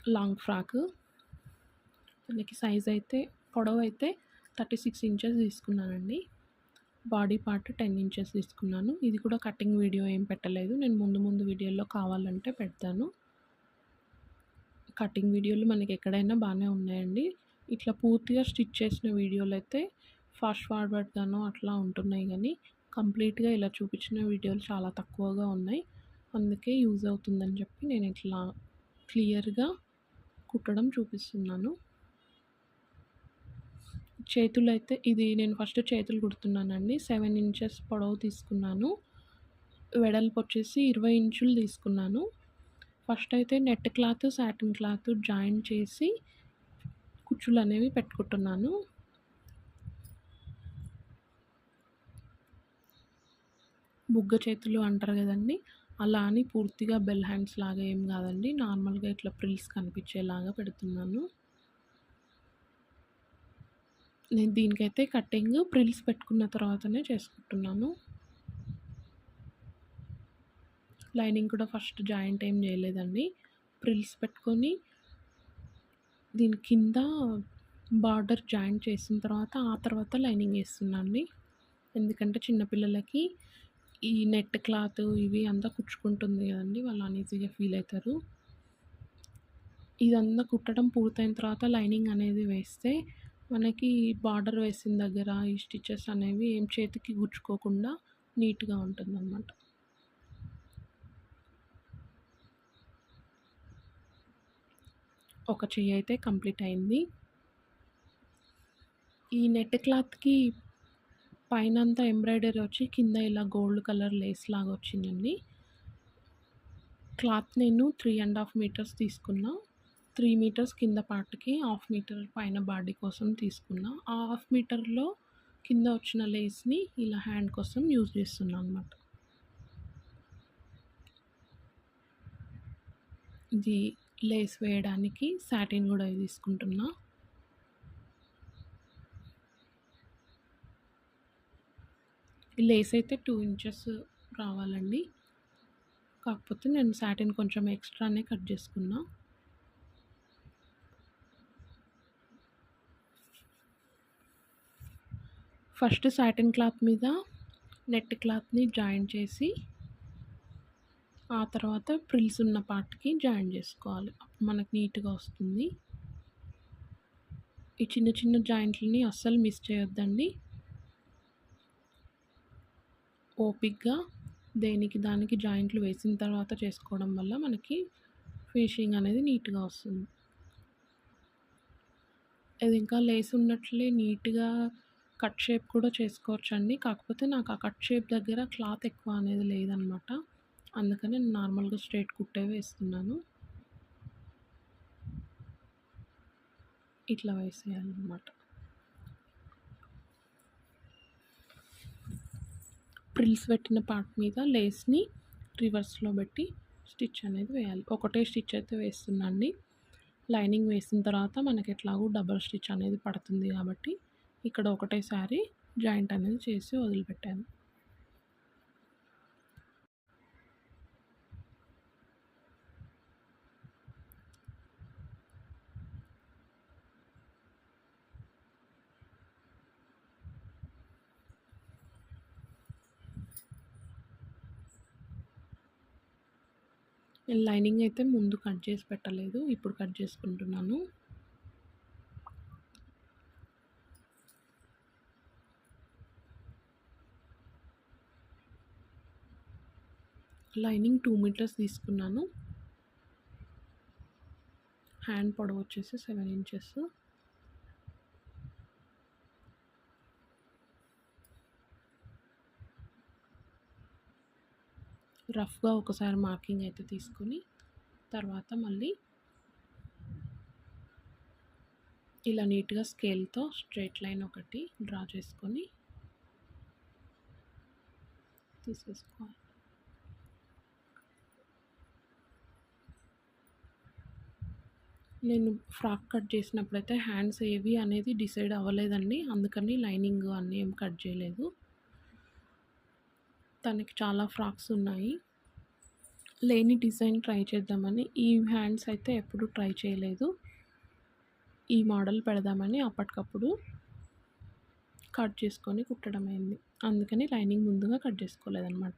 Long frock. దానికి size అయితే పొడవైతే 36 inches తీసుకున్నానండి. బాడీ పార్ట్ 10 ఇంచెస్ తీసుకున్నాను. ఇది కూడా కటింగ్ వీడియో ఏం పెట్టలేదు. నేను ముందు వీడియోలో కావాలంటే పెడతాను. కటింగ్ వీడియోలు మనకి ఎక్కడైనా బాగానే ఉన్నాయండి. ఇట్లా పూర్తిగా స్టిచ్ చేసిన వీడియోలైతే ఫాస్ట్ ఫార్వర్డ్‌గానో అట్లా ఉంటున్నాయి గానీ, కంప్లీట్‌గా ఇలా చూపించిన వీడియోలు చాలా తక్కువగా ఉన్నాయి. అందుకే యూజ్ అవుతుందని చెప్పి నేను ఇట్లా క్లియర్‌గా కుట్టడం చూపిస్తున్నాను. చేతులైతే ఇది నేను ఫస్ట్ చేతులు కుడుతున్నానండి. 7 ఇంచెస్ పొడవు తీసుకున్నాను. వెడల్పు వచ్చేసి 20 ఇంచులు తీసుకున్నాను. ఫస్ట్ అయితే net cloth, satin cloth join చేసి కుచ్చులనేవి పెట్టుకుంటున్నాను. బుగ్గ చేతులు అంటారు కదండీ! అలా అని పూర్తిగా బెల్ హ్యాండ్స్ లాగా ఏం కాదండి. నార్మల్‌గా ఇట్లా ఫ్రిల్స్ కనిపించేలాగా పెడుతున్నాను. నేను దీనికైతే కటింగ్ ఫ్రిల్స్ పెట్టుకున్న తర్వాతనే చేసుకుంటున్నాను. లైనింగ్ కూడా ఫస్ట్ జాయింట్ ఏం చేయలేదండి. ఫ్రిల్స్ పెట్టుకొని దీని కింద బార్డర్ జాయింట్ చేసిన తర్వాత, ఆ తర్వాత లైనింగ్ ఏస్తున్నా అండి. ఎందుకంటే చిన్న పిల్లలకి ఈ నెట్ క్లాత్ ఇవి అంతా కుచ్చుకుంటుంది కదండీ! వాళ్ళు అన్‌ఈజీగా ఫీల్ అయితారు. ఇదంతా కుట్టడం పూర్తయిన తర్వాత లైనింగ్ అనేది వేస్తే మనకి బార్డర్ వేసిన దగ్గర ఈ స్టిచెస్ అనేవి ఏం చేతికి గుచ్చుకోకుండా నీట్‌గా ఉంటుందన్నమాట. ఒక చెయ్యి అయితే కంప్లీట్ అయింది. ఈ నెట్ క్లాత్‌కి పైనంతా ఎంబ్రాయిడరీ వచ్చి కింద ఇలా గోల్డ్ కలర్ లేస్ లాగా వచ్చిందండి. క్లాత్ నేను 3½ మీటర్స్ తీసుకున్నా. 3 మీటర్స్ కింద పార్ట్‌కి, హాఫ్ మీటర్ పైన బాడీ కోసం తీసుకున్నా. ఆ హాఫ్ మీటర్‌లో కింద వచ్చిన లేస్‌ని ఇలా హ్యాండ్ కోసం యూజ్ చేస్తున్నా అనమాట. ఇది లేస్ వేయడానికి సాటిన్ కూడా తీసుకుంటున్నా. ఈ లేస్ అయితే 2 ఇంచెస్ రావాలండి. కాకపోతే నేను సాటిన్ కొంచెం ఎక్స్ట్రానే కట్ చేసుకున్నా. ఫస్ట్ సాటిన్ క్లాత్ మీద నెట్ క్లాత్‌ని జాయిన్ చేసి, ఆ తర్వాత ఫ్రిల్స్ ఉన్న పార్ట్‌కి జాయిన్ చేసుకోవాలి. అప్పుడు మనకు నీట్‌గా వస్తుంది. ఈ చిన్న జాయింట్లని అస్సలు మిస్ చేయొద్దండి. ఓపికగా దేనికి దానికి జాయింట్లు వేసిన తర్వాత చేసుకోవడం వల్ల మనకి ఫినిషింగ్ అనేది నీట్‌గా వస్తుంది. ఇది ఇంకా లేస్ ఉన్నట్లే నీట్‌గా కట్ షేప్ కూడా చేసుకోవచ్చండి. కాకపోతే నాకు ఆ కట్ షేప్ దగ్గర క్లాత్ ఎక్కువ అనేది లేదనమాట. అందుకని నేను నార్మల్‌గా స్ట్రెయిట్ కుట్టే వేస్తున్నాను. ఇట్లా వేసేయాలనమాట. ఫ్రిల్స్ పెట్టిన పార్ట్ మీద లేస్‌ని రివర్స్‌లో పెట్టి స్టిచ్ అనేది వేయాలి. ఒకటే స్టిచ్ అయితే వేస్తున్నా అండి. లైనింగ్ వేసిన తర్వాత మనకి ఎట్లాగో డబల్ స్టిచ్ అనేది పడుతుంది కాబట్టి, ఇక్కడ ఒకటేసారి జాయింట్ అనేది చేసి వదిలిపెట్టాను. నేను లైనింగ్ అయితే ముందు కట్ చేసి పెట్టలేదు. ఇప్పుడు కట్ చేసుకుంటున్నాను. లైనింగ్ 2 మీటర్స్ తీసుకున్నాను. హ్యాండ్ పొడవు వచ్చేసి 7 ఇంచెస్. రఫ్‌గా ఒకసారి మార్కింగ్ అయితే తీసుకొని, తర్వాత మళ్ళీ ఇలా నీట్‌గా స్కేల్‌తో స్ట్రెయిట్ లైన్ ఒకటి డ్రా చేసుకొని తీసేసుకోవాలి. నేను ఫ్రాక్ కట్ చేసినప్పుడైతే హ్యాండ్స్ ఏవి అనేది డిసైడ్ అవ్వలేదండి. అందుకని లైనింగ్ అన్నీ ఏం కట్ చేయలేదు. తనకి చాలా ఫ్రాక్స్ ఉన్నాయి. లేని డిజైన్ ట్రై చేద్దామని. ఈ హ్యాండ్స్ అయితే ఎప్పుడు ట్రై చేయలేదు. ఈ మోడల్ పెడదామని అప్పటికప్పుడు కట్ చేసుకొని కుట్టడమైంది. అందుకని లైనింగ్ ముందుగా కట్ చేసుకోలేదనమాట.